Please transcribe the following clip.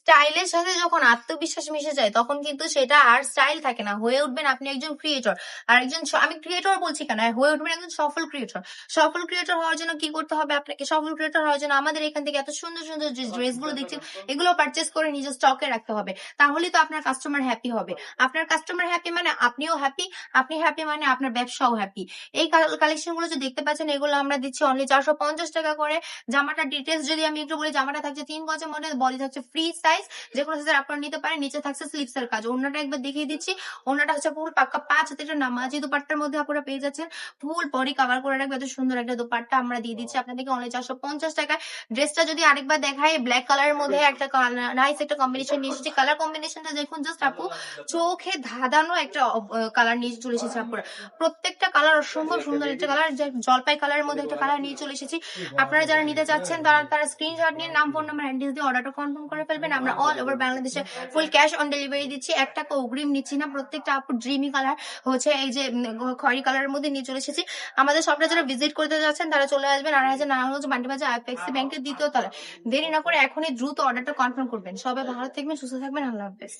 স্টাইলের সাথে যখন আত্মবিশ্বাস মিশে যায় তখন কিন্তু সেটা আর স্টাইল থাকে না, হয়ে উঠবেন আপনি একজন ক্রিয়েটর। আর একজন আমি ক্রিয়েটর বলছি কেন, হয়ে উঠবেন একজন সফল ক্রিয়েটর। সফল ক্রিয়েটর হওয়ার জন্য কি করতে হবে আপনাকে? সফল ক্রিয়েটর হওয়ার জন্য আমাদের এখান থেকে এত সুন্দর সুন্দর যে ড্রেস গুলো দেখছেন এগুলো পারচেস করে নিজের স্টকে রাখতে হবে, তাহলেই তো আপনার কাস্টমার হ্যাপি হবে। আপনার কাস্টমার হ্যাপি মানে আপনিও হ্যাপি, আপনি হ্যাপি মানে আপনার ব্যবসাও হ্যাপি। এই কালেকশন গুলো যে দেখতে পাচ্ছেন এগুলো আমরা দিচ্ছি অনলি 450 টাকা করে। জামাটার ডিটেলস যদি আমি একটু বলি, জামাটা থাকছে 3 গজের মধ্যে, বডি থাকছে ফ্রি সাইজ, যে কোনো সাইজের আপনারা নিতে পারেন। নিচে থাকছে স্লিপস এর কাজ। ওড়নাটা একবার দেখিয়ে দিচ্ছি, ওড়নাটা হচ্ছে ফুল পাক্কা 5 হাতের একটা নামাজি দুপাট্টার মধ্যে আপনারা পেয়ে যাচ্ছেন। ফুল বডি কভার করে রাখবে এত সুন্দর একটা দুপাট্টা আমরা দিয়ে দিচ্ছি আপনাদেরকে অনলি 450 টাকায়। ড্রেসটা যদি আরেকবার দেখাই, ব্ল্যাক কালারের মধ্যে একটা নাইস একটা কম্বিনেশন নিয়ে এসেছি। কালার কম্বিনেশনটা দেখুন জাস্ট আপু, চোখে ধাঁধানো একটা কালার নিয়ে চলে এসেছে আপুরা। প্রত্যেকটা কালার অসম্ভব সুন্দর একটা কালার, জলপাই কালারের মধ্যে একটা কালার নিয়ে চলে এসেছি। আপনারা যারা নিতে চাচ্ছেন তারা স্ক্রিনশট নিয়ে নাম, ফোন নাম্বার, অ্যাড্রেস দিয়ে অর্ডারটা কনফার্ম করে ফেলবেন। আমরা অল ওভার বাংলাদেশে ফুল ক্যাশ অন ডেলিভারি দিচ্ছি, 1 টাকা অগ্রিম নিচ্ছি না। প্রত্যেকটা আপু ড্রিমি কালার হচ্ছে এই যে খয়েরি কালারের মধ্যে নিয়ে চলে এসেছি। আমাদের শপটা যারা ভিজিট করতে যাচ্ছেন তারা চলে আসবেন 2.5 নারায়ণগঞ্জ বান্ডিবাজার আইএফএসসি ব্যাংকের 2য় তলায়। দেরি না করে এখনই দ্রুত অর্ডারটা কনফার্ম করবেন। সবাই ভালো থাকবেন, সুস্থ থাকবেন, আল্লাহ হাফেজ।